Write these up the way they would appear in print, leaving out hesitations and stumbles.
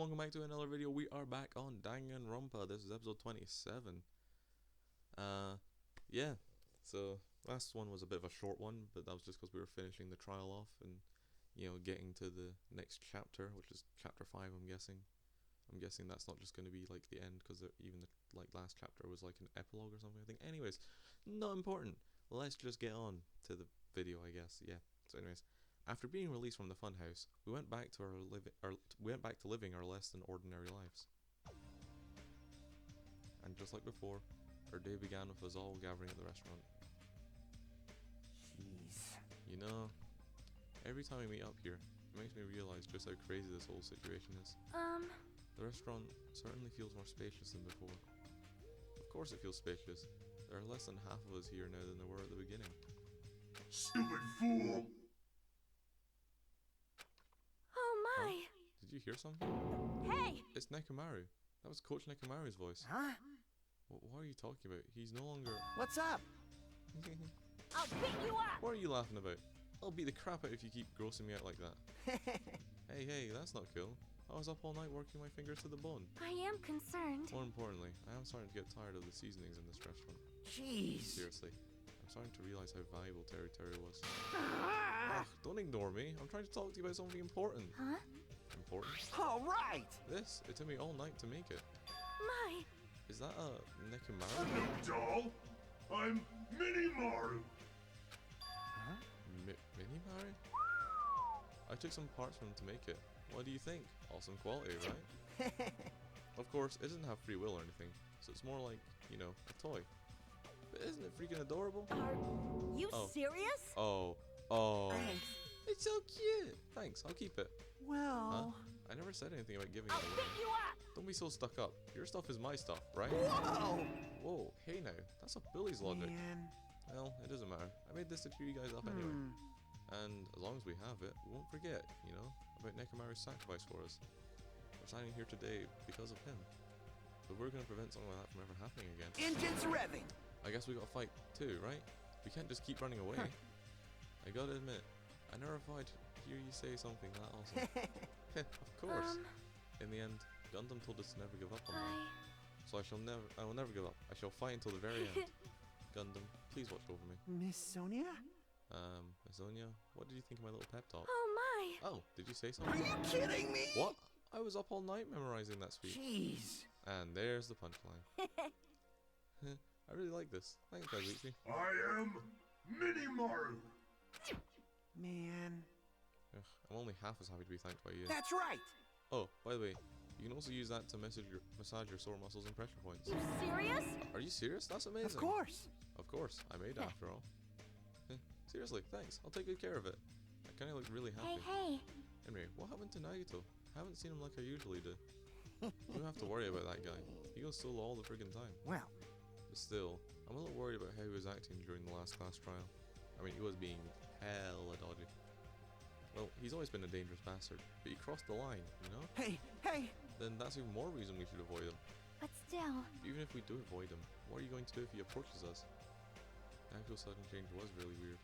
welcome back to another video. We are back on Danganronpa. This is episode 27. Yeah. So last one was a bit of a short one, but that was just because we were finishing the trial off and, you know, getting to the next chapter, which is chapter 5. I'm guessing that's not just going to be like the end, because even the last chapter was like an epilogue or something, I think. Anyways, not important. Let's just get on to the video, I guess. Yeah. So anyways, after being released from the funhouse, we went back to living our less than ordinary lives. And just like before, our day began with us all gathering at the restaurant. Jeez. You know, every time we meet up here, it makes me realize just how crazy this whole situation is. The restaurant certainly feels more spacious than before. Of course it feels spacious. There are less than half of us here now than there were at the beginning. Stupid fool! Oh my! Huh? Did you hear something? Hey! It's Nekomaru. That was Coach Nekomaru's voice. Huh? What are you talking about? He's no longer... What's up? I'll beat you up! What are you laughing about? I'll beat the crap out if you keep grossing me out like that. Hey, that's not cool. I was up all night working my fingers to the bone. I am concerned. More importantly, I am starting to get tired of the seasonings in this restaurant. Jeez. Seriously, I'm starting to realize how valuable Terry was. Ugh, don't ignore me. I'm trying to talk to you about something important. Huh? Important? All right. It took me all night to make it. My! Is that a Nekomaru? Hello, doll! I'm Mini-Maru! Huh? Mini-Maru? I took some parts from him to make it. What do you think? Awesome quality, right? Of course, it doesn't have free will or anything, so it's more like, you know, a toy. But isn't it freaking adorable? Are you Oh. serious? Oh. Thanks. It's so cute! Thanks, I'll keep it. Well. Huh? I never said anything about giving it I'll away. beat you up! Don't be so stuck up. Your stuff is my stuff, right? Whoa. Whoa, hey now. That's a bully's logic. Man. Well, it doesn't matter. I made this to cheer you guys up anyway. And as long as we have it, we won't forget, you know, about Nekomaru's sacrifice for us. We're signing here today because of him. But we're going to prevent something like that from ever happening again. Engines revving. I guess we got to fight too, right? We can't just keep running away. I gotta admit, I never thought I'd hear you say something that awesome. Of course. In the end, Gundam told us to never give up on that. So I will never give up. I shall fight until the very end. Gundam, please watch over me. Miss Sonia? Sonia, what did you think of my little pep talk? Oh my! Oh, did you say Are something? you kidding me? What? I was up all night memorizing that speech. Jeez. And there's the punchline. I really like this. Thanks, Kazuchi. I am Mini-Maru! Man. Ugh, I'm only half as happy to be thanked by you. That's right. Oh, by the way, you can also use that to massage your sore muscles and pressure points. You serious? Are you serious? That's amazing. Of course. Of course, I made it after all. Seriously, thanks. I'll take good care of it. I kind of look really happy. Hey! Anyway, what happened to Nagito? I haven't seen him like I usually do. You don't have to worry about that guy. He goes solo all the friggin' time. Well. But still, I'm a little worried about how he was acting during the last class trial. I mean, he was being hella dodgy. Well, he's always been a dangerous bastard, but he crossed the line, you know? Hey. Then that's even more reason we should avoid him. But still... Even if we do avoid him, what are you going to do if he approaches us? Nagito's sudden change was really weird.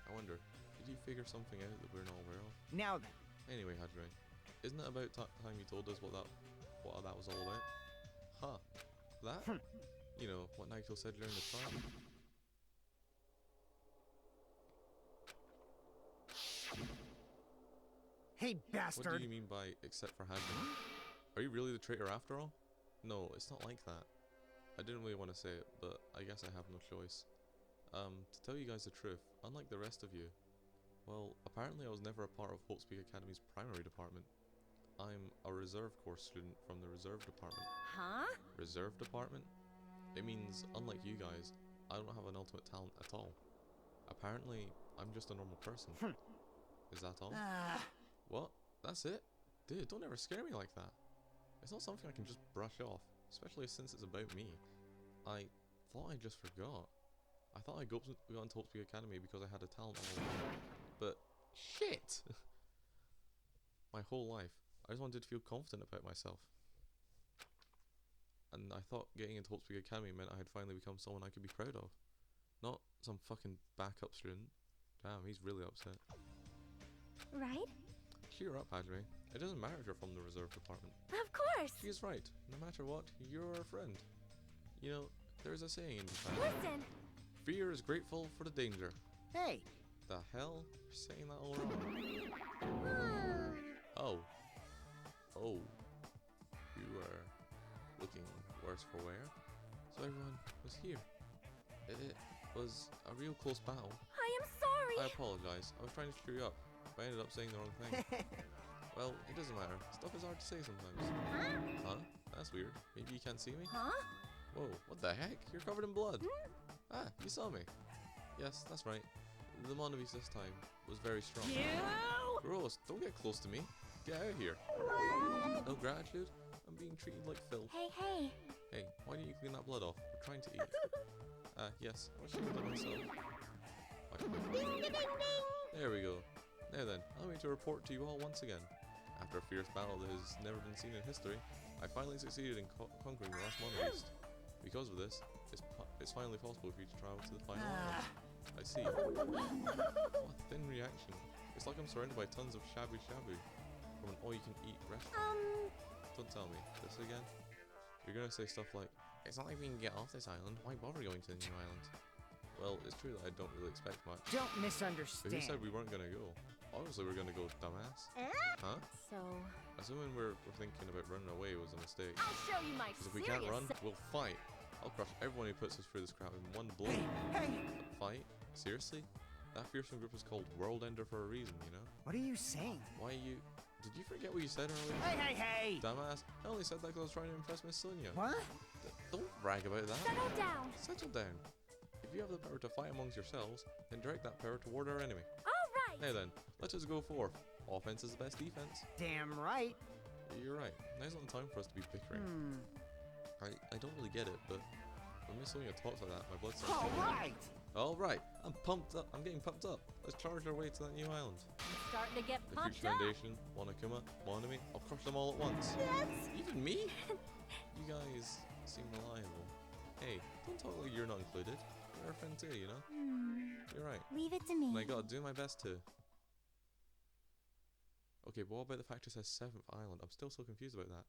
I wonder, did he figure something out that we're not aware of? Now then. Anyway, Hajime, isn't it about time you told us what that was all about? Huh. That? You know, what Nagito said during the trial? Hey, What bastard. do you mean by except for Hajime? Are you really the traitor after all? No, it's not like that. I didn't really want to say it, but I guess I have no choice. To tell you guys the truth, unlike the rest of you, well, apparently I was never a part of Hope Speak Academy's primary department. I'm a reserve course student from the reserve department. Huh? Reserve department? It means, unlike you guys, I don't have an ultimate talent at all. Apparently, I'm just a normal person. Is that all? What? That's it? Dude, don't ever scare me like that. It's not something I can just brush off, especially since it's about me. I thought I just forgot. I thought I got into Hope Speak Academy because I had a talent all along. But, shit! My whole life, I just wanted to feel confident about myself. And I thought getting into Hope Speak Academy meant I had finally become someone I could be proud of. Not some fucking backup student. Damn, he's really upset. Right? Cheer up, Hajime. It doesn't matter if you're from the reserve department. Of course. She is right. No matter what, you're our friend. You know, there's a saying in Japan. Listen. Fear is grateful for the danger. Hey. The hell? You're saying that all wrong. Oh. Oh. You are looking worse for wear. So everyone was here. It was a real close battle. I am sorry. I apologize. I was trying to cheer you up, but I ended up saying the wrong thing. Well, it doesn't matter. Stuff is hard to say sometimes. Huh? That's weird. Maybe you can't see me? Huh? Whoa, what the heck? You're covered in blood. Ah, you saw me. Yes, that's right. The Monabeast this time was very strong. You. Gross, don't get close to me. Get out of here. What? No gratitude? I'm being treated like filth. Hey, hey. Hey, why don't you clean that blood off? We're trying to eat. Yes, I should have done myself. Ding, ding, ding, ding. There we go. Now then, allow me to report to you all once again. After a fierce battle that has never been seen in history, I finally succeeded in conquering the last Monabeast. Because of this, it's finally possible for you to travel to the final island. I see. What a thin reaction. It's like I'm surrounded by tons of shabu shabu from an all-you-can-eat restaurant. Don't tell me. This again? You're gonna say stuff like, it's not like we can get off this island. Why bother going to the new island? Well, it's true that I don't really expect much. Don't But who misunderstand. said we weren't gonna go? Obviously we're gonna go, dumbass. Huh? So, Assuming we're thinking about running away was a mistake. I'll show you my Because if we serious can't run, we'll fight. I'll crush everyone who puts us through this crap in one blow. Hey. Fight? Seriously? That fearsome group is called World Ender for a reason, you know? What are you saying? Why you... Did you forget what you said earlier? Hey. Dumbass, I only said that because I was trying to impress Miss Sonia. What? Don't brag about that. Settle down. Settle down. If you have the power to fight amongst yourselves, then direct that power toward our enemy. All right. Now then, let us go forth. Offense is the best defense. Damn right. You're right. Now's not the time for us to be bickering. I don't really get it, but when Miss Sonia talks like that, my blood starts All tingling. right. All right, I'm pumped up. I'm getting pumped up. Let's charge our way to that new island. I'm starting to get The pumped Creature up. Foundation, Monokuma, Monami. I'll crush them all at once. That's... Even me? You guys seem reliable. Hey, don't talk like you're not included. You're our friend too, you know? You're right. Leave it to me. And I gotta do my best to. Okay, but what about the fact it says 7th island? I'm still so confused about that.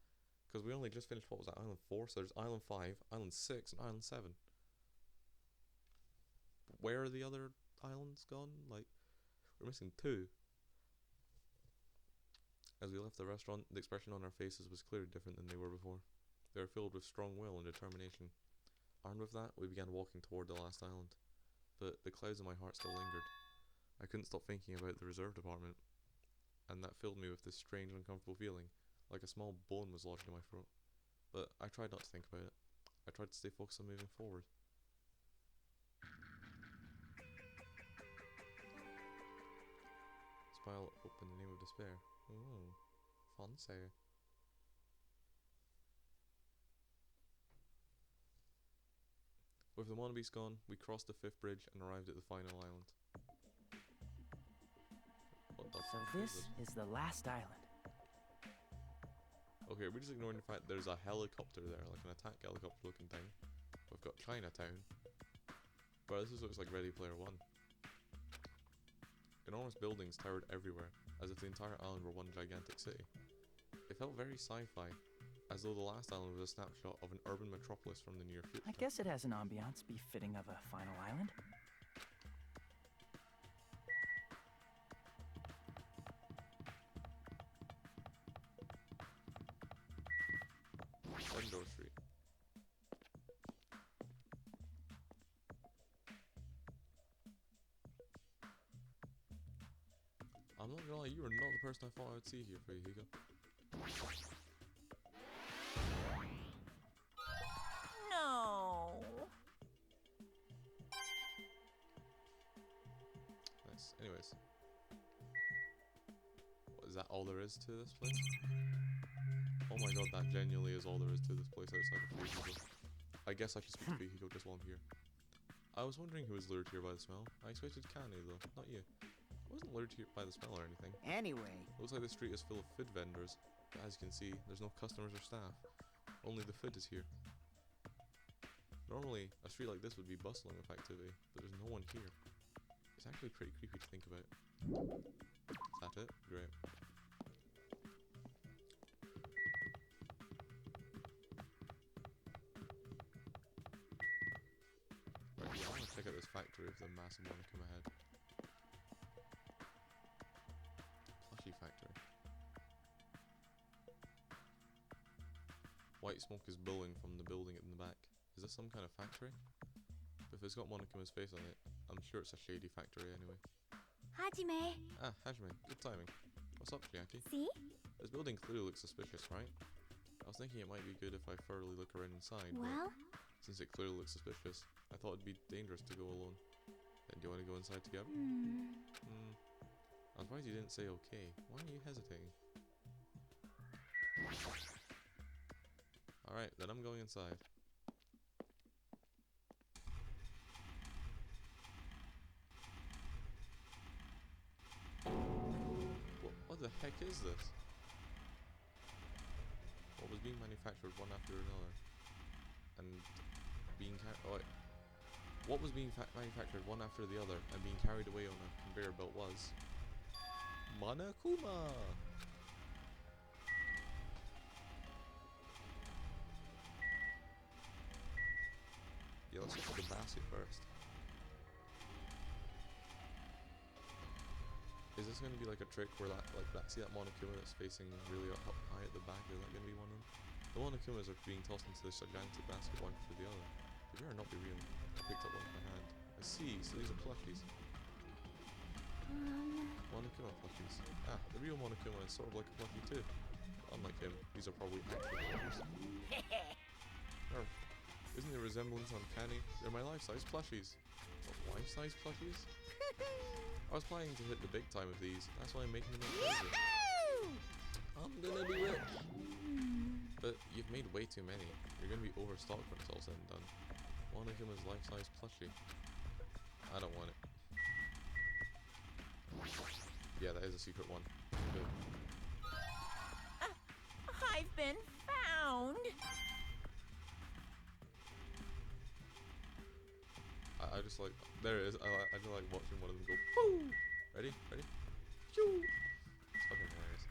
Because we only just finished, what was that, Island 4? So there's Island 5, Island 6, and Island 7. Where are the other islands gone? Like, we're missing 2. As we left the restaurant, the expression on our faces was clearly different than they were before. They were filled with strong will and determination. Armed with that, we began walking toward the last island. But the clouds in my heart still lingered. I couldn't stop thinking about the reserve department. And that filled me with this strange uncomfortable feeling, like a small bone was lodged in my throat. But I tried not to think about it. I tried to stay focused on moving forward. Smile open the name of despair. Ooh, fancy. With the Monabeast gone, we crossed the 5th bridge and arrived at the final island. What the So fuck this is is the last island. Okay, we're just ignoring the fact there's a helicopter there, like an attack helicopter looking thing. We've got Chinatown. But this looks like Ready Player One. Enormous buildings towered everywhere, as if the entire island were one gigantic city. It felt very sci-fi, as though the last island was a snapshot of an urban metropolis from the near future. I guess it has an ambiance befitting of a final island. Window Street. I'm not gonna lie, you are not the person I thought I would see here, Fuyuhiko. No. Nice. Anyways. What, is that all there is to this place? Oh my god, that genuinely is all there is to this place outside of Fuyuhiko. I guess I should speak to Fuyuhiko just while I'm here. I was wondering who was lured here by the smell. I expected Kane though, not you. I wasn't lured here by the smell or anything. Anyway. Looks like the street is full of food vendors, but as you can see, there's no customers or staff. Only the food is here. Normally, a street like this would be bustling with activity, but there's no one here. It's actually pretty creepy to think about. Is that it? Great. factory of the massive Monokuma head. Plushie factory. White smoke is billowing from the building in the back. Is this some kind of factory? If it's got Monokuma's face on it, I'm sure it's a shady factory anyway. Hajime. Ah, Hajime, good timing. What's up, Chiaki? See? This building clearly looks suspicious, right? I was thinking it might be good if I thoroughly look around inside, Well? but since it clearly looks suspicious, I thought it'd be dangerous to go alone. Then do you want to go inside together? I'm surprised you didn't say okay. Why are you hesitating? Alright, then I'm going inside. What the heck is this? What was being manufactured one after another? And being what was being manufactured one after the other and being carried away on a conveyor belt was Monokuma! Yeah, let's look at the basket first. Is this going to be like a trick where see that Monokuma that's facing really up high at the back, is that going to be one of them? The Monokumas are being tossed into this gigantic basket one after the other. They better not be real. I picked up one in my hand. I see, so these are plushies. Monokuma plushies. Ah, the real Monokuma is sort of like a plushie too. Unlike him, these are probably actual plushies. Nerf. Isn't the resemblance uncanny? They're my life-size plushies. What, life-size plushies? I was planning to hit the big time with these. That's why I'm making them crazy. I'm gonna be rich. But you've made way too many. You're gonna be overstocked when it's all said and done. Monokuma's life-size plushie. I don't want it. Yeah, that is a secret one. Good. I've been found. I just like, there it is. I just like watching one of them go, whoo! Ready? Ready? Phew! It's fucking hilarious.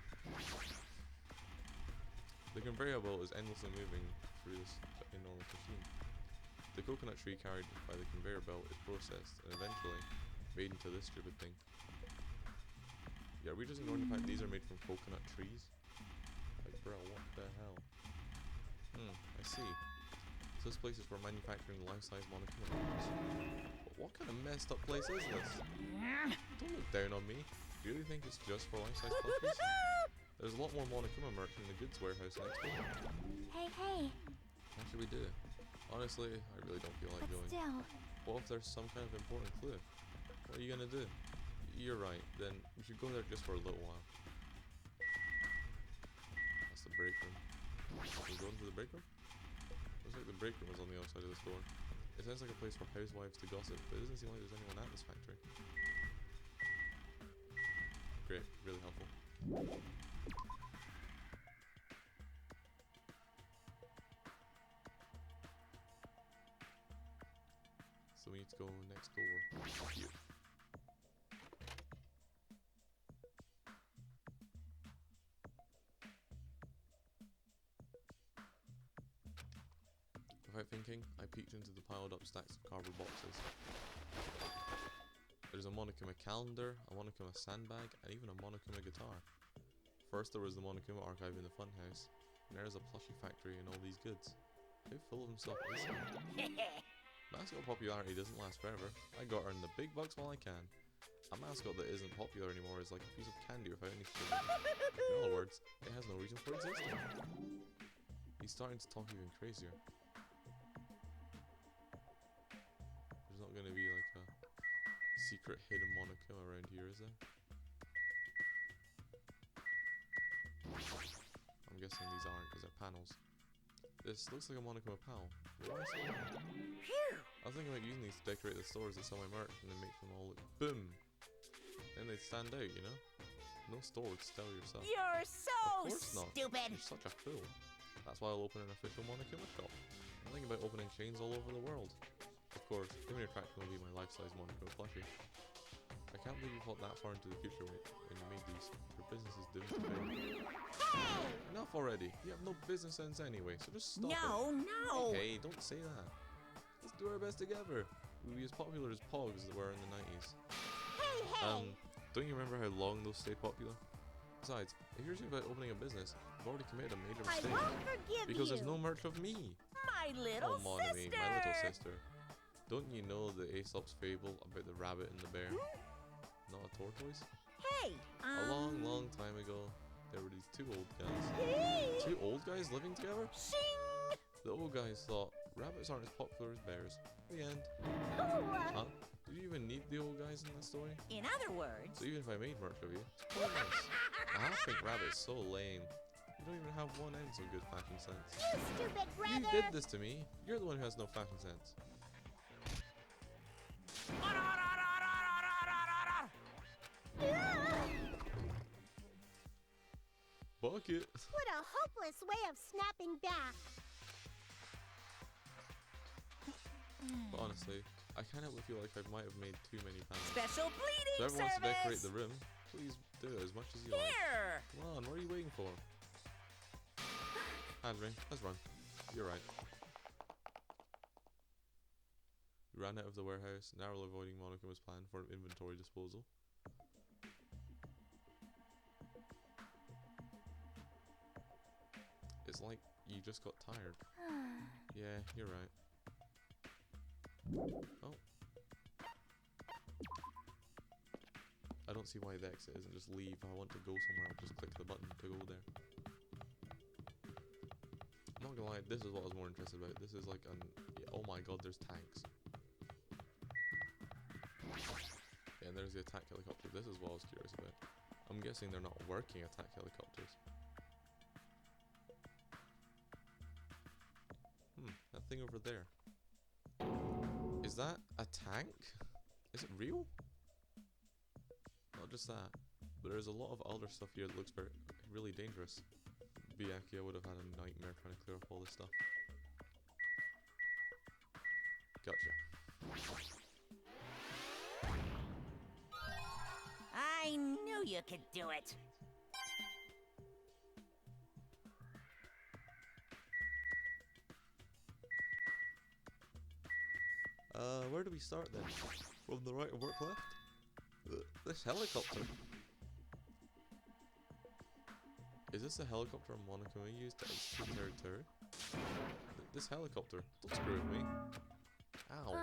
The conveyor belt is endlessly moving through this enormous machine. The coconut tree carried by the conveyor belt is processed and eventually made into this stupid thing. Yeah, are we just ignoring the fact these are made from coconut trees? Like, bro, what the hell? I see. So this place is for manufacturing life-size Monokuma models. But what kind of messed up place is this? Don't look down on me. Do you really think it's just for life-size plushies? There's a lot more Monokuma merch in the goods warehouse next door. Hey. What should we do? Honestly, I really don't feel like But going. still. What if there's some kind of important clue? What are you gonna do? You're right, then we should go there just for a little while. That's the break room. Can we go into the break room? Looks like the break room is on the other side of this door. It sounds like a place for housewives to gossip, but it doesn't seem like there's anyone at this factory. Great, really helpful. So we need to go next door. Here. Without thinking, I peeked into the piled up stacks of cardboard boxes. There's a Monokuma calendar, a Monokuma sandbag, and even a Monokuma guitar. First there was the Monokuma archive in the funhouse, and there's a plushie factory and all these goods. How full of himself is he? Mascot popularity doesn't last forever. I gotta earn the big bucks while I can. A mascot that isn't popular anymore is like a piece of candy without any sugar. In other words, it has no reason for existing. He's starting to talk even crazier. There's not gonna be like a secret hidden Monokuma around here, is there? I'm guessing these aren't because they're panels. This looks like a Monokuma panel. Why so long? I was thinking about using these to decorate the stores that sell my merch and then make them all look boom. Then they'd stand out, you know? No store would sell yourself. You're so Of course not. stupid. You're such a fool. That's why I'll open an official Monokuma shop. I'm thinking about opening chains all over the world. Of course, the only attraction will be my life-size Monokuma plushie. I can't believe you thought that far into the future when you made these. Your business is doomed to fail. Hey! Enough already. You have no business sense anyway, so just stop it. No. Hey, don't say that. Let's do our best together. We be as popular as Pogs that were in the 90s. Hey, hey! Don't you remember how long those stayed popular? Besides, if you're thinking about opening a business, you've already committed a major I mistake. won't forgive Because you. there's no merch of me. My little Come on, sister. my little sister. Don't you know the Aesop's fable about the rabbit and the bear? Not a tortoise? Hey, A long, long time ago, there were these two old guys. Hey. Two old guys living together? Shing! The old guys thought rabbits aren't as popular as bears. The end. Oh, Huh? Did you even need the old guys in the story? in other words, So even if I made merch of you, it's pointless. I think rabbit's so lame. You don't even have one ounce of good fashion sense. you stupid brother! You did this to me. You're the one who has no fashion sense. Bucket. What a hopeless way of snapping back. But honestly, I kind of feel like I might have made too many panels. Special If bleeding everyone wants to decorate service! the room, please do it as much as you like. Here! Come on, what are you waiting for? Andre, let's run. You're right. We ran out of the warehouse, narrowly avoiding Monaco's plan for inventory disposal. It's like you just got tired. Yeah, you're right. Oh. I don't see why the exit isn't just leave. If I want to go somewhere, I'll just click the button to go there. I'm not gonna lie, this is what I was more interested about. This is like an... Yeah, oh my god, there's tanks. Yeah, and there's the attack helicopter. This is what I was curious about. I'm guessing they're not working attack helicopters. That thing over there. Is that a tank? Is it real? Not just that, but there's a lot of other stuff here that looks really dangerous. Biaki, I would have had a nightmare trying to clear up all this stuff. Gotcha. I knew you could do it. Where do we start then? From the right or work left? This helicopter. Is this the helicopter Monaco used to execute territory? This helicopter. Don't screw with me. Ow.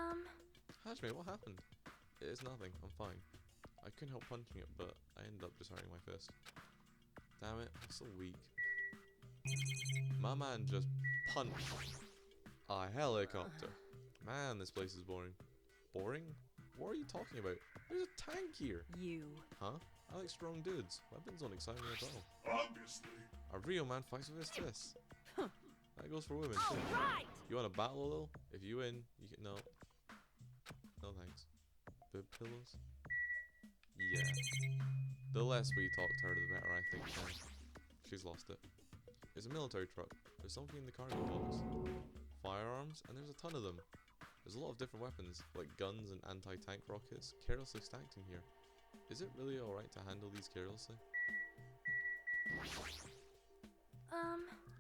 Hajime, what happened? It is nothing. I'm fine. I couldn't help punching it, but I ended up just hurting my fist. Damn it, I'm so weak. My man just punched a helicopter. Man, this place is boring. Boring? What are you talking about? There's a tank here. You. Huh? I like strong dudes. Weapons don't excite me at all. Obviously. A real man fights with his fists. That goes for women too. Alright! You want a battle though? If you win, you can no. No thanks. Bib pillows? Yeah. The less we talk to her, the better I think. She's lost it. It's a military truck. There's something in the cargo box. Firearms, and there's a ton of them. There's a lot of different weapons, like guns and anti-tank rockets, carelessly stacked in here. Is it really alright to handle these carelessly?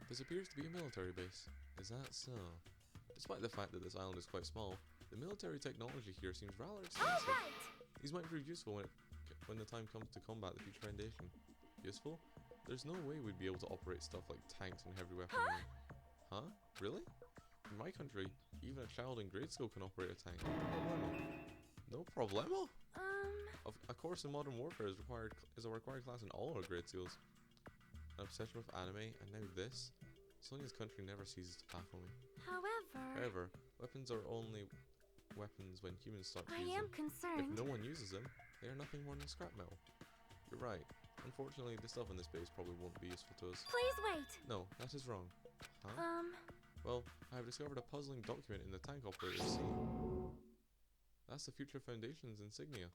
This appears to be a military base. Is that so? Despite the fact that this island is quite small, the military technology here seems rather extensive. Alright! These might prove useful when the time comes to combat the future Foundation. Useful? There's no way we'd be able to operate stuff like tanks and heavy weaponry. Huh? Really? In my country, even a child in grade school can operate a tank. No problemo? A course in modern warfare is a required class in all our grade schools. An obsession with anime, and now this? Sonia's country never ceases to baffle me. However, weapons are only weapons when humans start to use them. If concerned. no one uses them, they are nothing more than scrap metal. You're right. Unfortunately, the stuff in this base probably won't be useful to us. Please wait. No, that is wrong. Huh? Well, I have discovered a puzzling document in the tank operator's scene. That's the Future Foundation's insignia.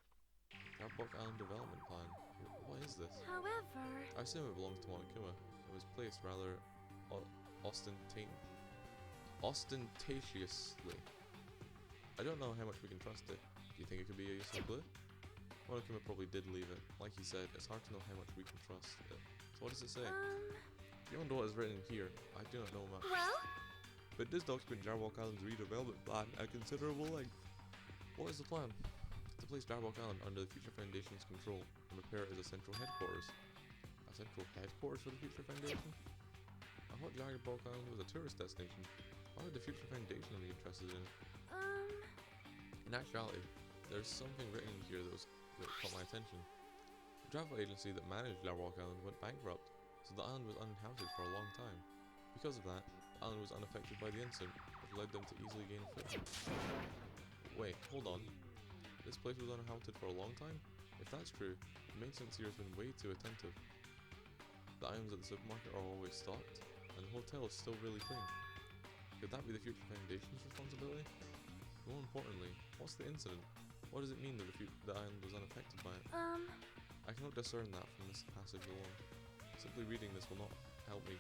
Outback Island Development Plan. What is this? I assume it belongs to Monokuma. It was placed rather ostentatiously. I don't know how much we can trust it. Do you think it could be a useful clue? Monokuma probably did leave it. Like he said, it's hard to know how much we can trust it. So what does it say? Beyond what is written here, I do not know much. Well? But this document Jarwalk Island's redevelopment plan at considerable length. What is the plan? To place Darbock Island under the Future Foundation's control and prepare it as a central headquarters. A central headquarters for the Future Foundation? I thought Darbock Island was a tourist destination. Why would the Future Foundation be interested in it? In actuality, there's something written here that caught my attention. The travel agency that managed Darbock Island went bankrupt, so the island was uninhabited for a long time. Because of that, the island was unaffected by the incident, which led them to easily gain a foothold. Wait, hold on. This place was uninhabited for a long time? If that's true, the maintenance here has been way too attentive. The items at the supermarket are always stocked, and the hotel is still really clean. Could that be the Future Foundation's responsibility? More importantly, what's the incident? What does it mean that the island was unaffected by it? I cannot discern that from this passage alone. Simply reading this will not help me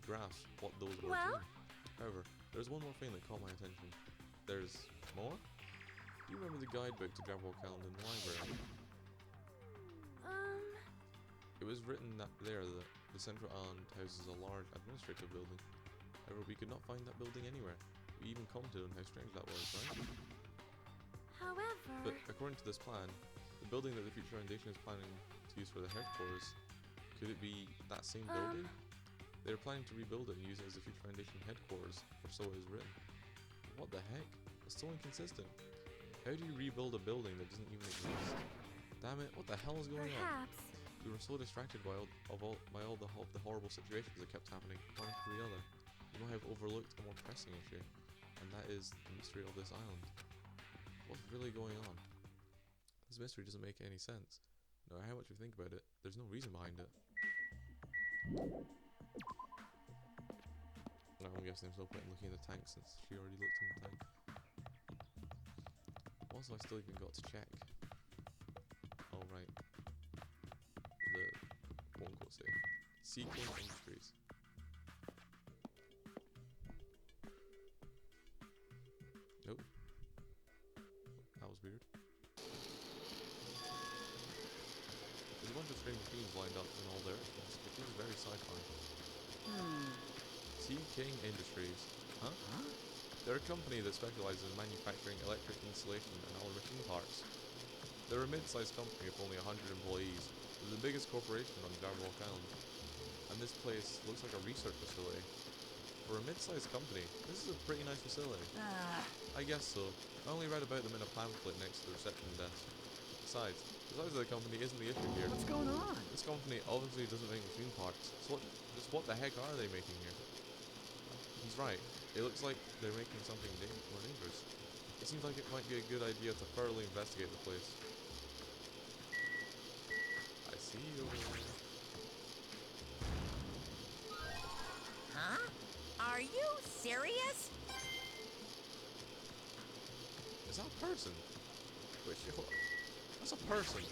grasp what those words mean. However, there's one more thing that caught my attention. There's more? Do you remember the guidebook to Darbock Island in the library? It was written that the central island houses a large administrative building. However, we could not find that building anywhere. We even commented on how strange that was, right? However... But according to this plan, the building that the Future Foundation is planning to use for the headquarters, could it be that same building? They are planning to rebuild it and use it as the Future Foundation headquarters, or so it is written. What the heck? That's so inconsistent. How do you rebuild a building that doesn't even exist? Damn it, what the hell is going on? We were so distracted by all the horrible situations that kept happening, one after the other. We might have overlooked a more pressing issue, and that is the mystery of this island. What's really going on? This mystery doesn't make any sense. No matter how much we think about it, there's no reason behind it. No, I'm guessing there's no point in looking at the tank since she already looked in the tank. What have I still even got to check? Oh right. The quote unquote say Sea King Industries. Nope. That was weird. There's a bunch of strange machines lined up in all directions. It feels very sci-fi. Sea King Industries. Huh? They're a company that specializes in manufacturing electric installation and other machine parts. They're a mid-sized company of only 100 employees. They're the biggest corporation on Darbock Island. And this place looks like a research facility. For a mid-sized company, this is a pretty nice facility. I guess so. I only read about them in a pamphlet next to the reception desk. Besides, the size of the company isn't the issue here. What's going on? This company obviously doesn't make machine parts. So what the heck are they making here? He's right. It looks like they're making something more dangerous. It seems like it might be a good idea to thoroughly investigate the place. I see you over there. Huh? Are you serious? Is that a person? Wait, that's a person.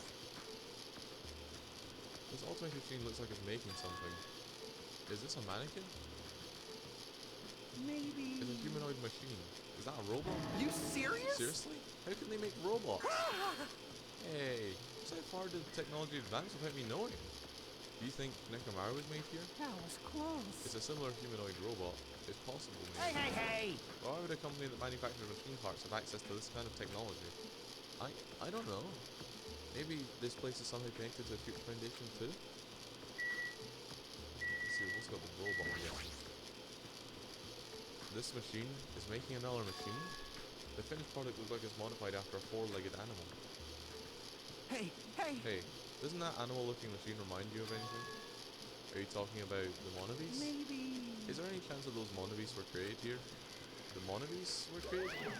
This automated machine looks like it's making something. Is this a mannequin? Maybe... It's a humanoid machine. Is that a robot? You serious? Seriously? How can they make robots? Hey, just how far did technology advance without me knowing? Do you think Nekomaru was made here? That was close. It's a similar humanoid robot. It's possible, Hey, maybe. hey, hey! Why would a company that manufactures machine parts have access to this kind of technology? I don't know. Maybe this place is somehow connected to the Future Foundation too? Let's see, what's got the robot here? This machine is making another machine? The finished product looks like it's modified after a four-legged animal. Hey, hey! Hey, doesn't that animal-looking machine remind you of anything? Are you talking about the Monobes? Maybe... Is there any chance that those Monobes were created here? The Monobes were created here?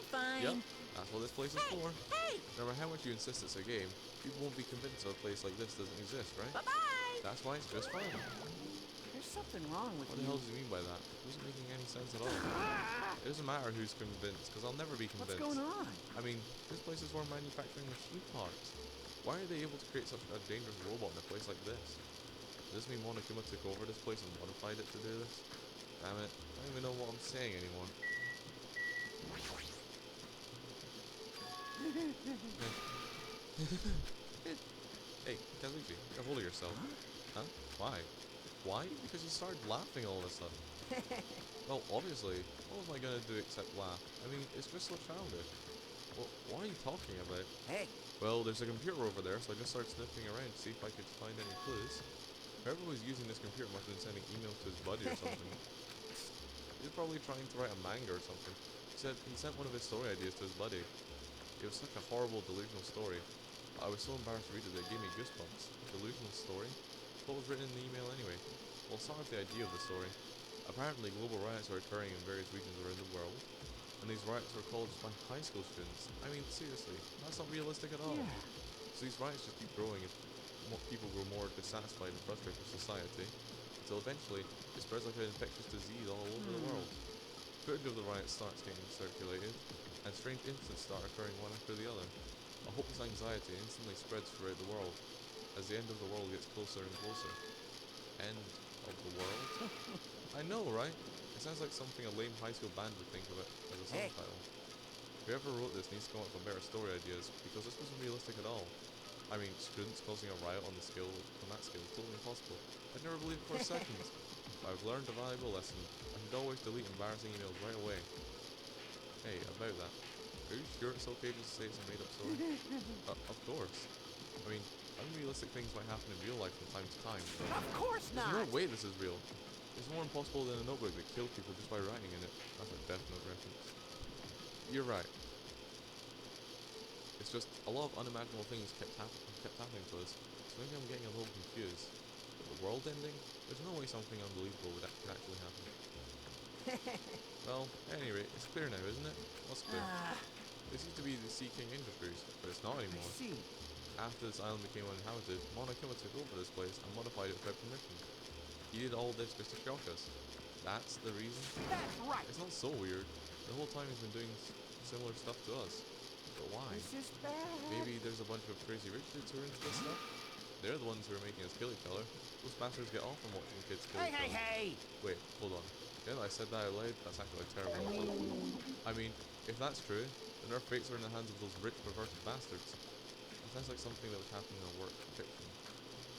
Fine. Yep, that's what this place is for. Hey! No matter how much you insist it's a game, people won't be convinced that a place like this doesn't exist, right? Bye-bye! That's why it's just fine. There's something wrong with What the you. hell does he mean by that? It doesn't make any sense at all. It doesn't matter who's convinced, because I'll never be What's convinced. going on? I mean, this place is for manufacturing machine parts. Why are they able to create such a dangerous robot in a place like this? Does this mean Monokuma took over this place and modified it to do this? Damn it, I don't even know what I'm saying anymore. Hey, Kazuchi, get a hold of yourself. Huh? Why? Why? Because you started laughing all of a sudden. Well, obviously, what was I gonna do except laugh? I mean, it's just so childish. Well, what are you talking about? Hey, Well, there's a computer over there, so I just started sniffing around to see if I could find any clues. Whoever was using this computer must have been sending emails to his buddy or something. He was probably trying to write a manga or something. He sent one of his story ideas to his buddy. It was such a horrible, delusional story. I was so embarrassed to read it that it gave me goosebumps. Delusional story? What was written in the email anyway? Well, start with the idea of the story. Apparently, global riots are occurring in various regions around the world, and these riots were caused by high school students. I mean, seriously, that's not realistic at all. yeah. So these riots just keep growing as people grow more dissatisfied and frustrated with society, until eventually it spreads like an infectious disease all over the world. Footage of the riots starts getting circulated, and strange incidents start occurring one after the other. A hopeless anxiety instantly spreads throughout the world, as the end of the world gets closer and closer. End of the world? I know, right? It sounds like something a lame high school band would think of it as a song Hey. title. Whoever wrote this needs to come up with better story ideas, because this wasn't realistic at all. I mean, students causing a riot on that scale is totally impossible. I'd never believe it for a second. But I've learned a valuable lesson. I should always delete embarrassing emails right away. Hey, about that. Are you sure it's okay just to say it's a made-up story? Of course. I mean, unrealistic things might happen in real life from time to time, but Of course there's not. no way this is real. It's more impossible than a notebook that killed people just by writing in it. That's a Death Note reference. You're right. It's just a lot of unimaginable things kept happening to us, so maybe I'm getting a little confused. But the world ending? There's no way something unbelievable could actually happen. Well, at any rate, it's clear now, isn't it? What's clear? This used to be the Sea King Industries, but it's not I anymore. see. After this island became uninhabited, Monokuma took over this place and modified it without permission. He did all this just to shock us. That's the reason? That's right. It's not so weird. The whole time he's been doing similar stuff to us. But why? This is bad. Maybe there's a bunch of crazy rich dudes who are into this stuff? They're the ones who are making us kill each other. Those bastards get off from watching kids kill each other. Hey! Wait, hold on. Yeah, I said that out loud? That's actually terrible. I mean, if that's true, then our fates are in the hands of those rich, perverted bastards. That sounds like something that would happen in a work of fiction.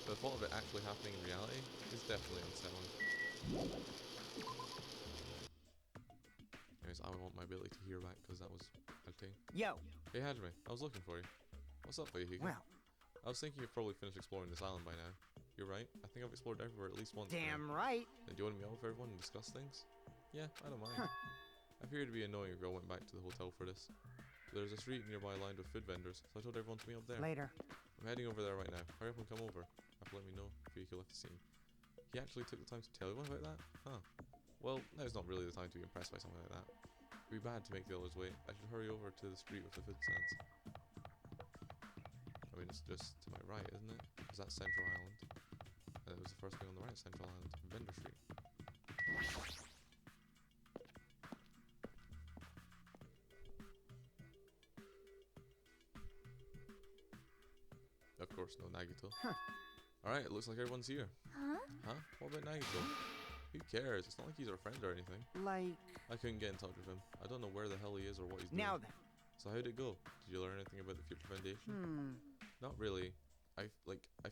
But the thought of it actually happening in reality is definitely unsettling. Anyways, I want my ability to hear back because that was a thing. Yo. Hey Hajime, I was looking for you. What's up, Fayuhiko? Well, I was thinking you've probably finished exploring this island by now. You're right, I think I've explored everywhere at least once. damn right. Do you want to meet up with everyone and discuss things? Yeah, I don't mind. I figured it'd be annoying if I went back to the hotel for this. But there's a street nearby lined with food vendors, so I told everyone to meet up there. Later. I'm heading over there right now. Hurry up and come over. Have to let me know if you left the scene. He actually took the time to tell everyone about that? Huh. Well, now's not really the time to be impressed by something like that. It'd be bad to make the others wait. I should hurry over to the street with the food stands. I mean, it's just to my right, isn't it? Because that's Central Island. And it was the first thing on the right, Central Island, Vendor Street. Of course, no Nagito. Alright, it looks like everyone's here. Huh? Huh? What about Nagito? Who cares? It's not like he's our friend or anything. Like, I couldn't get in touch with him. I don't know where the hell he is or what he's doing. now then. So how'd it go? Did you learn anything about the Future Foundation? Not really. I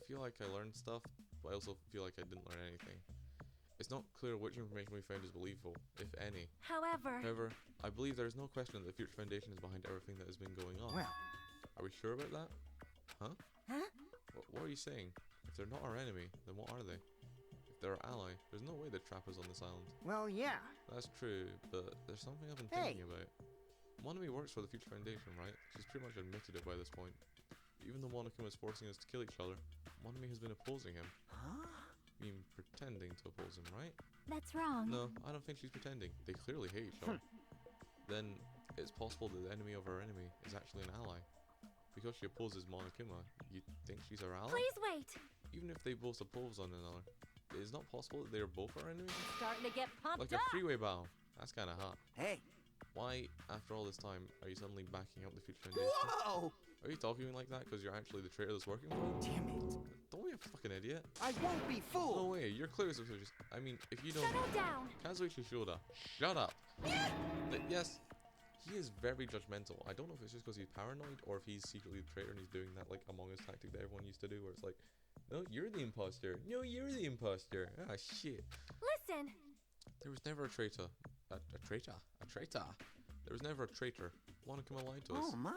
feel like I learned stuff, but I also feel like I didn't learn anything. It's not clear which information we found is believable, if any. However, I believe there is no question that the Future Foundation is behind everything that has been going on. Well, Are we sure about that? Huh? Huh? What are you saying? If they're not our enemy, then what are they? If they're our ally, there's no way they'd trap us on this island. well, yeah. That's true, but there's something I've been Hey. thinking about. Monami works for the Future Foundation, right? She's pretty much admitted it by this point. Even though Monokuma is forcing us to kill each other, Monami has been opposing him. Huh? I mean, pretending to oppose him, right? That's wrong. No, I don't think she's pretending. They clearly hate each other. Then it's possible that the enemy of our enemy is actually an ally. Because she opposes Monokuma, you think she's our ally? Please wait. Even if they both oppose one another, it is not possible that they are both our enemies? Starting to get pumped Like a up. freeway battle. That's kinda hot. Hey. Why, after all this time, are you suddenly backing up the Future Foundation? Whoa! Are you talking like that because you're actually the traitor that's working for them? Damn it. Don't be a fucking idiot. I won't be No fooled. way, you're clearly suspicious. I mean, if you don't... Settle down. Kazuichi Shoda, shut up. Yes, he is very judgmental. I don't know if it's just because he's paranoid or if he's secretly the traitor and he's doing that like Among Us tactic that everyone used to do where it's like, no, you're the imposter. No, you're the imposter. Ah, shit. Listen. There was never a traitor. A traitor? A traitor? There was never a traitor. Monokuma lied to us. Oh my.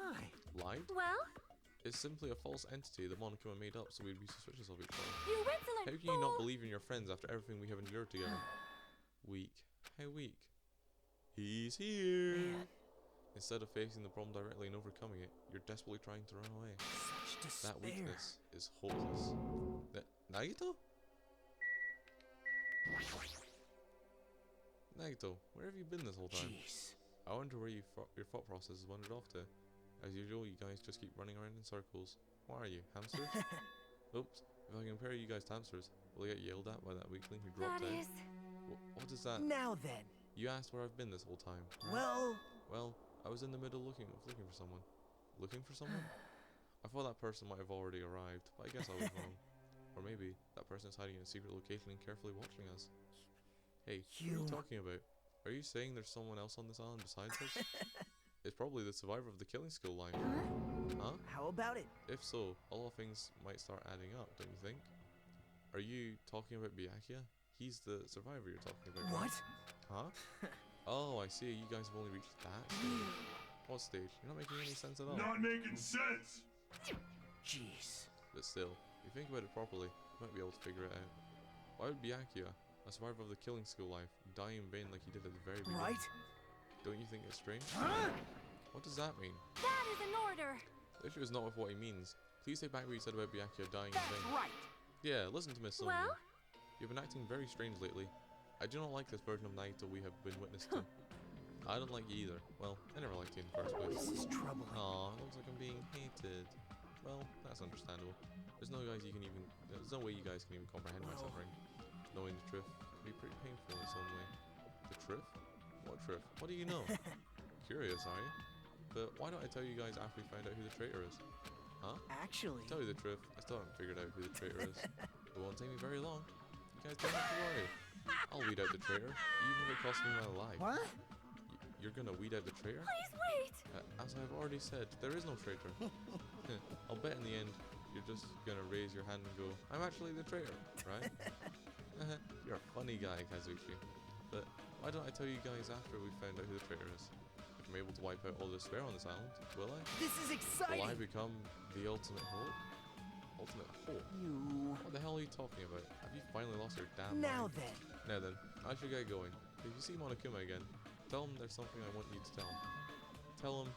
Lied? Well, It's simply a false entity that Monokuma made up so we'd be suspicious of each other. you insolent How can fool! you not believe in your friends after everything we have endured together? Weak. How weak? He's here! Man, Instead of facing the problem directly and overcoming it, you're desperately trying to run away. such despair. That weakness is hopeless. Nagito? Nagito, where have you been this whole time? Jeez. I wonder where your thought process has wandered off to. As usual, you guys just keep running around in circles. What are you, hamsters? Oops, if I compare you guys to hamsters, will I get yelled at by that weakling who dropped That out? is... What is that? Now then. You asked where I've been this whole time. right? Well, Well, I was in the middle looking for someone. Looking for someone? I thought that person might have already arrived, but I guess I was wrong. Or maybe that person is hiding in a secret location and carefully watching us. Hey, what are you You- talking about? Are you saying there's someone else on this island besides us? It's probably the survivor of the killing school line. Huh? how about it? If so, a lot of things might start adding up, don't you think? Are you talking about Byakuya? He's the survivor you're talking about, right? What? Huh? Oh, I see. You guys have only reached that stage. What stage? You're not making any sense at all. Not making sense. Jeez. But still, if you think about it properly, you might be able to figure it out. Why would Byakuya, a survivor of the killing school life, die in vain like he did at the very beginning? Right? Don't you think it's strange? Huh? What does that mean? That is an order! The issue is not with what he means. Please take back what you said about Byakuya dying in That's vain. right. Yeah, listen to Miss Sonia. Well? You've been acting very strange lately. I do not like this version of Naito we have been witness to. I don't like you either. Well, I never liked you in the first place. This is troubling. Aw, it looks like I'm being hated. Well, that's understandable. There's no way you guys can even comprehend my Well. suffering. Knowing the truth can be pretty painful in its own way. The truth? What truth? What do you know? Curious, are you? But why don't I tell you guys after we find out who the traitor is? Huh? Actually, To tell you the truth, I still haven't figured out who the traitor is. It won't take me very long. You guys don't have to worry. I'll weed out the traitor, even if it costs me my life. what? You're gonna weed out the traitor? Please wait! As I've already said, there is no traitor. I'll bet in the end, you're just gonna raise your hand and go, I'm actually the traitor, right? You're a funny guy, Kazuki. But why don't I tell you guys after we found out who the traitor is? If I'm able to wipe out all the despair on this island, will I? This is exciting. Will I become the ultimate hope? Ultimate hope? You. What the hell are you talking about? Have you finally lost your damn Now mind? then. Now then, I should get going. If you see Monokuma again, tell him there's something I want you to tell him. Tell him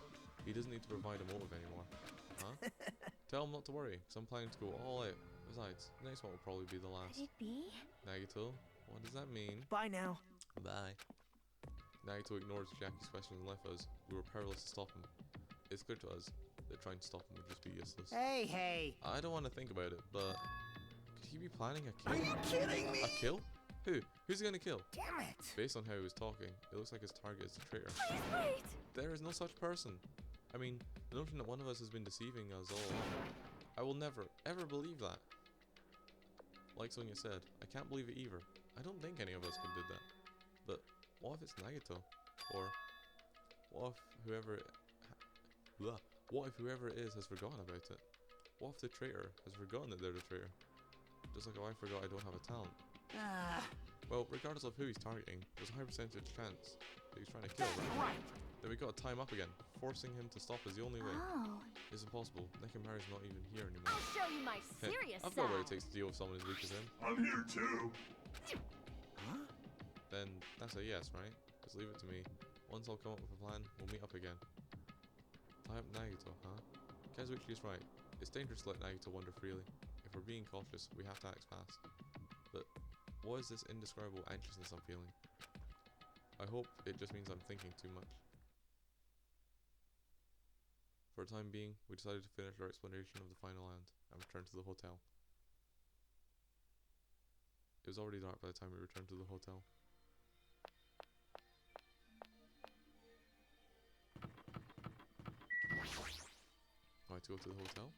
he doesn't need to provide a motive anymore. Huh? Tell him not to worry, because I'm planning to go all out. Besides, the next one will probably be the last. Could it be? Nagito, what does that mean? Bye now. Bye. Nagito ignored Jackie's questions and left us. We were powerless to stop him. It's clear to us that trying to stop him would just be useless. Hey. I don't want to think about it, but could he be planning a kill? Are you kidding me? A kill? Who? Who's he gonna kill? Damn it. Based on how he was talking, it looks like his target is the traitor. Please wait! There is no such person. I mean, the notion that one of us has been deceiving us all along. I will never, ever believe that. Like Sonia said, I can't believe it either. I don't think any of us could did that. But what if it's Nagito? Or what if whoever it is has forgotten about it? What if the traitor has forgotten that they're the traitor? Just like how I forgot I don't have a talent. Ah, Well, regardless of who he's targeting, there's a high percentage chance that he's trying to kill, that's right? right. Then we gotta time up again. Forcing him to stop is the only way. Oh. It's impossible. Nekomaru's not even here anymore. I'll show you my Heck, serious I've side. got what it takes to deal with someone as weak as him. I'm here too. Huh? Then that's a yes, right? Just leave it to me. Once I'll come up with a plan, we'll meet up again. Tie up Nagito, huh? Kazuichi is right. It's dangerous to let Nagito wander freely. If we're being cautious, we have to act fast. But what is this indescribable anxiousness I'm feeling? I hope it just means I'm thinking too much. For the time being, we decided to finish our exploration of the final island and return to the hotel. It was already dark by the time we returned to the hotel. Right, to go to the hotel?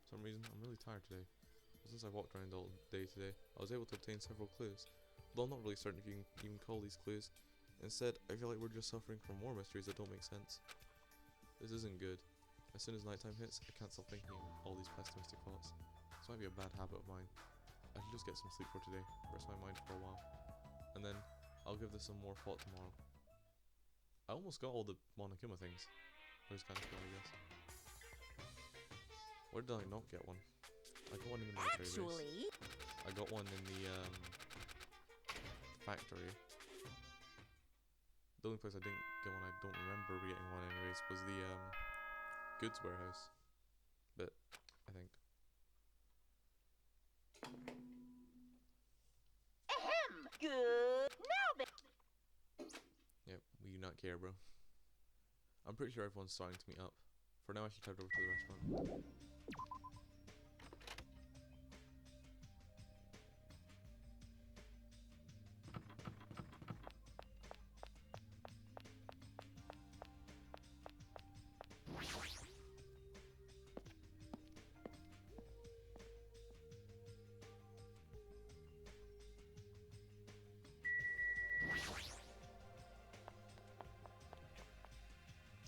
For some reason, I'm really tired today. Since I walked around all day today, I was able to obtain several clues. Though I'm not really certain if you can even call these clues. Instead, I feel like we're just suffering from more mysteries that don't make sense. This isn't good. As soon as nighttime hits, I can't stop thinking of all these pessimistic thoughts. This might be a bad habit of mine. I should just get some sleep for today, rest my mind for a while, and then I'll give this some more thought tomorrow. I almost got all the Monokuma things. It was kind of cool, I guess. Where did I not get one? I got one in the military base. Actually, I got one in the factory. The only place I didn't get one, I don't remember getting one anyways, was the goods warehouse bit, I think. ahem. Good. Now then. Yep, we do not care, bro. I'm pretty sure everyone's starting to meet up. For now, I should head over to the restaurant.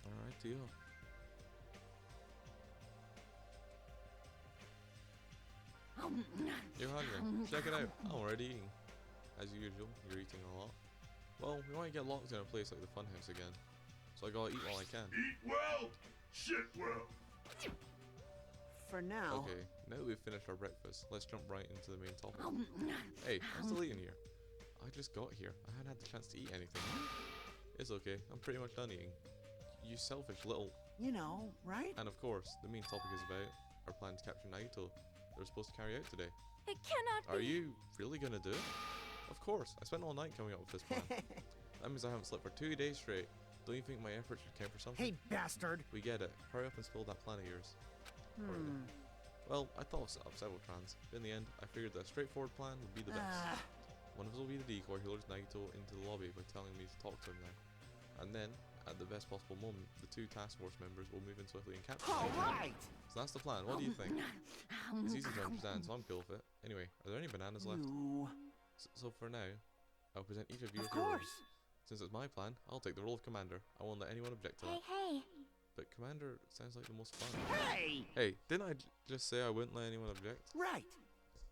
Alright, deal. You're hungry. Check it out. I'm already eating. As usual, you're eating a lot. Well, we might get locked in a place like the funhouse again. So I gotta eat while I can. Eat well, shit well. For now. Okay, now that we've finished our breakfast, let's jump right into the main topic. Hey, I'm still eating here. I just got here. I hadn't had the chance to eat anything. It's okay. I'm pretty much done eating. You selfish little... You know, right? And of course, the main topic is about our plan to capture Naito. They're supposed to carry out today. It cannot Are be. you really gonna do it? Of course. I spent all night coming up with this plan. That means I haven't slept for 2 days straight. Don't you think my efforts should count for something? Hey, bastard. We get it. Hurry up and spill that plan of yours. Alright. Well, I thought of several plans. But in the end, I figured that a straightforward plan would be the best. One of us will be the decoy who lures Naito into the lobby by telling me to talk to him there. And then, at the best possible moment, the two task force members will move in swiftly and capture All Naito. right. So that's the plan. What do you think? It's easy to understand, so I'm cool with it. Anyway, are there any bananas left? You. So for now, I'll present each of you Of with your roles. course. Since it's my plan, I'll take the role of commander. I won't let anyone object to Hey, that. hey. But commander sounds like the most fun. Hey. Hey, didn't I just say I wouldn't let anyone object? Right.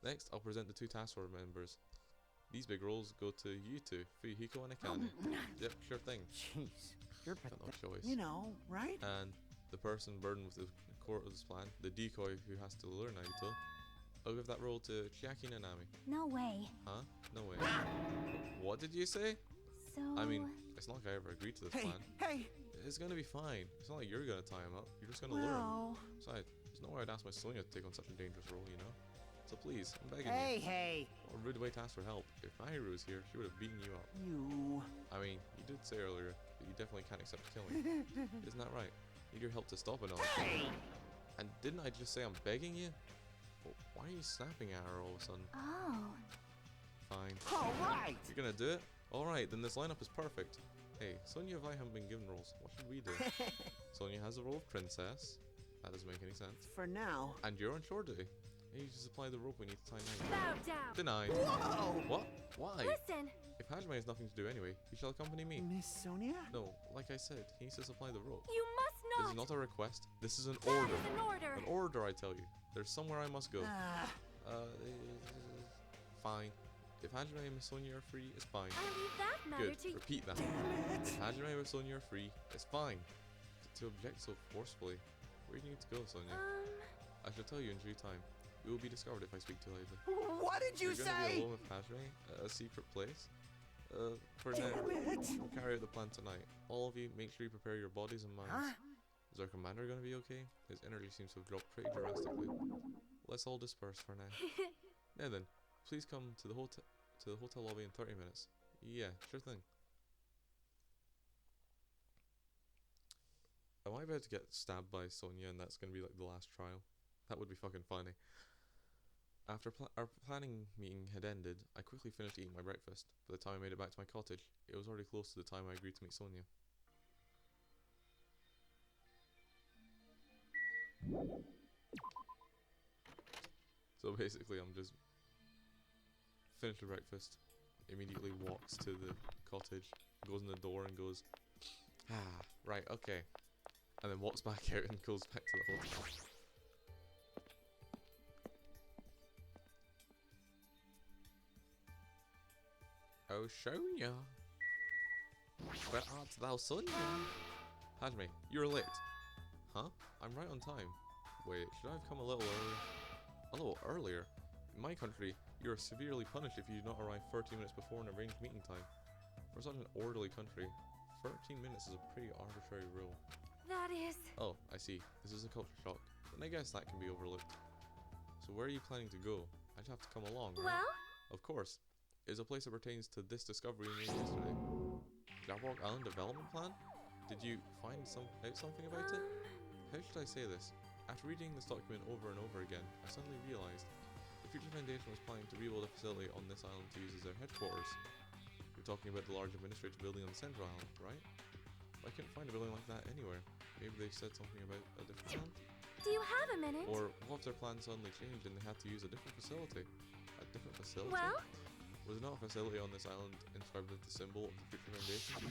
Next, I'll present the two task force members. These big roles go to you two, Fuyuhiko and Akane. Yep, sure thing. Jeez. You're Got no pathetic. choice. You know, right? And the person burdened with the core of this plan, the decoy who has to lure Naito, I'll give that role to Chiaki Nanami. No way. Huh? No way. What did you say? So. I mean, it's not like I ever agreed to this Hey, plan. hey. It's gonna be fine. It's not like you're gonna tie him up. You're just gonna lure him. Well. Besides, there's no way I'd ask my Sonya to take on such a dangerous role, you know? So please, I'm begging Hey, you. hey. What a rude way to ask for help. If Mahiru was here, she would have beaten you up. You. I mean, you did say earlier that you definitely can't accept killing. Isn't that right? Need your help to stop it all. Hey. And didn't I just say I'm begging you? Well, why are you snapping at her all of a sudden? Oh. Fine. All right. You're gonna do it? Alright, then this lineup is perfect. Hey, Sonya and I haven't been given roles. What should we do? Sonya has the role of princess. That doesn't make any sense. For now. And you're on shore duty. You need to supply the rope we need to tie Naito. Bow down. Denied. Whoa. What? Why? Listen. If Hajime has nothing to do anyway, he shall accompany me. Miss Sonia? No, like I said, he needs to supply the rope. You must This not. is not a request. This is an That order. is an order. An order, I tell you. There's somewhere I must go. Fine. If Hajime and Miss Sonya are free, it's fine. I leave that matter Good. to you. Repeat that. Damn it. If Hajime and Sonya are free, it's fine. To object so forcefully. Where do you need to go, Sonya? I shall tell you in due time. We will be discovered if I speak too loudly. What did you You're gonna be say? alone with Hajime at a secret place. For now, Damn it. we'll carry out the plan tonight. All of you, make sure you prepare your bodies and minds. Huh? Is our commander gonna be okay? His energy seems to have dropped pretty drastically. Let's all disperse for now. Now then, please come to the hotel lobby in 30 minutes. Yeah, sure thing. Am I about to get stabbed by Sonya and that's gonna be like the last trial? That would be fucking funny. After our planning meeting had ended, I quickly finished eating my breakfast. By the time I made it back to my cottage, it was already close to the time I agreed to meet Sonya. So basically, I'm just finished the breakfast, immediately walks to the cottage, goes in the door and goes, right, okay. And then walks back out and goes back to the hotel. Oh, Sonia. Where art thou, Sonia? Hajime, you're late. Huh? I'm right on time. Wait, should I have come a little earlier? A little earlier? In my country, you are severely punished if you do not arrive 30 minutes before an arranged meeting time. For such an orderly country, 13 minutes is a pretty arbitrary rule. That is... Oh, I see. This is a culture shock. Then I guess that can be overlooked. So where are you planning to go? I'd have to come along, right? Well? Of course. It is a place that pertains to this discovery you made yesterday. Jabberwock Island Development Plan? Did you find out something about it? How should I say this? After reading this document over and over again, I suddenly realized the Future Foundation was planning to rebuild a facility on this island to use as their headquarters. You're talking about the large administrative building on the central island, right? I couldn't find a building like that anywhere. Maybe they said something about a different island? Do you have a minute? Or what if their plan suddenly changed and they had to use a different facility? A different facility? Well? Was there not a facility on this island inscribed with the symbol of the Future Foundation?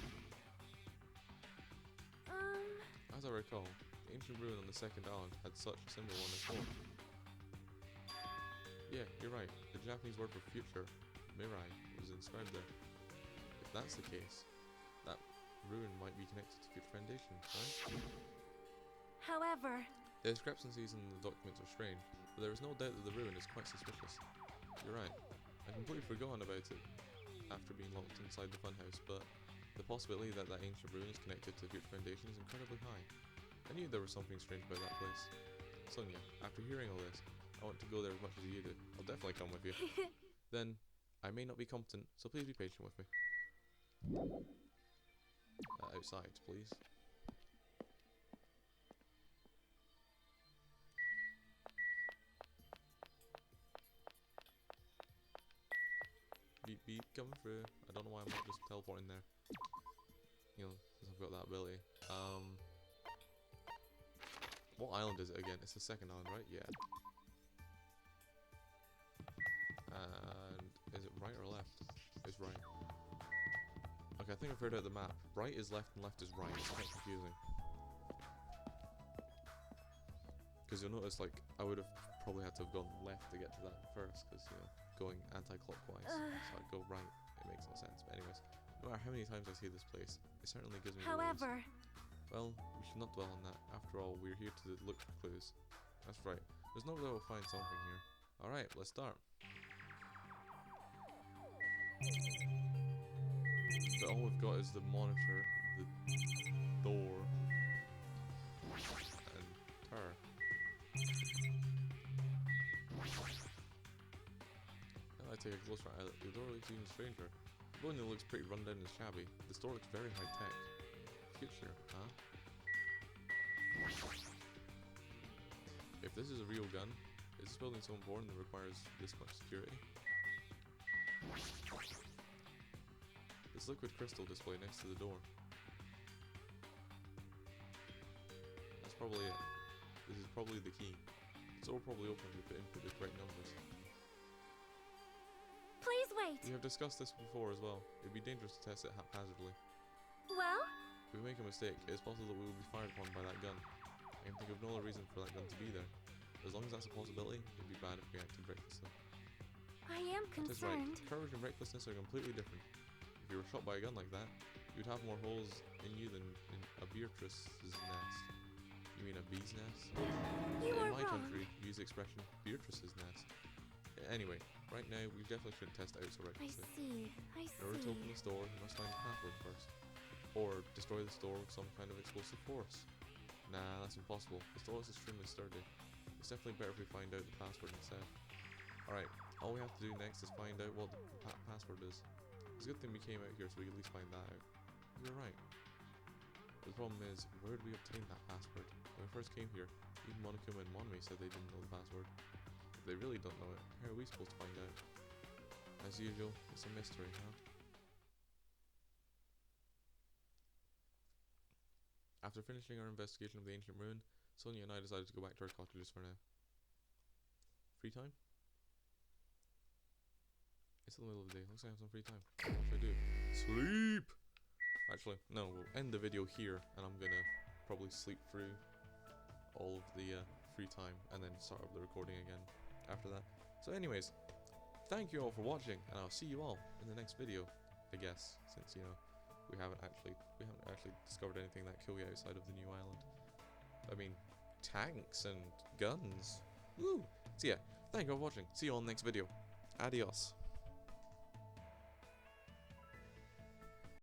As I recall, the ancient ruin on the second island had such a symbol on its form. Yeah, you're right. The Japanese word for future, mirai, was inscribed there. If that's the case, that ruin might be connected to Future Foundation, right? However... The discrepancies in the documents are strange, but there is no doubt that the ruin is quite suspicious. You're right. I completely forgotten about it after being locked inside the funhouse, but the possibility that that ancient ruin is connected to the Future Foundation is incredibly high. I knew there was something strange about that place. Sonia, after hearing all this, I want to go there as much as you do. I'll definitely come with you. Then, I may not be competent, so please be patient with me. Outside, please. Beep beep, coming through. I don't know why I'm not just teleporting there. You know, since I've got that ability. What island is it again? It's the second island, right? Yeah. And is it right or left? It's right. Okay, I think I've heard out the map. Right is left and left is right. It's quite confusing. Because you'll notice, like, I would have probably had to have gone left to get to that first, because, you know, going anti-clockwise. So I'd go right. It makes no sense. But anyways, no matter how many times I see this place, it certainly gives me However... Well, we should not dwell on that. After all, we're here to look for clues. That's right. There's no doubt we'll find something here. Alright, let's start. But all we've got is the monitor, the door, and her. Now I take a closer eye. The door looks even stranger. The building looks pretty run down and shabby. The store looks very high tech. Future, huh? If this is a real gun, is this building so important that it requires this much security? This liquid crystal display next to the door. That's probably it. This is probably the key. The door will probably open if you input the correct numbers. Please wait! We have discussed this before as well. It would be dangerous to test it haphazardly. Well? If we make a mistake, it is possible that we will be fired upon by that gun. I can think of no other reason for that gun to be there. As long as that's a possibility, it would be bad if we acted recklessly. I am That is right. concerned. Courage and recklessness are completely different. If you were shot by a gun like that, you'd have more holes in you than in a Beatrice's nest. You mean a bee's nest? You In are my wrong. country, we use the expression Beatrice's nest. Anyway, right now, we definitely shouldn't test it out so I recklessly. see. I In order to open see. the store, you must find the password first. Or destroy the store with some kind of explosive force. Nah, that's impossible. The store is extremely sturdy. It's definitely better if we find out the password instead. Alright, all we have to do next is find out what the password is. It's a good thing we came out here so we can at least find that out. You're right. The problem is, where did we obtain that password? When we first came here, even Monokuma and Monmi said they didn't know the password. If they really don't know it, how are we supposed to find out? As usual, it's a mystery, huh? After finishing our investigation of the ancient ruin, Sonia and I decided to go back to our cottages for now. Free time? It's the middle of the day. Looks like I have some free time. What should I do? Sleep! Actually, no, we'll end the video here, and I'm gonna probably sleep through all of the free time and then start up the recording again after that. So anyways, thank you all for watching, and I'll see you all in the next video, I guess, since, you know, we haven't actually discovered anything that cool outside of the new island. I mean, tanks and guns. Woo! So yeah, thank you all for watching. See you all in the next video. Adios.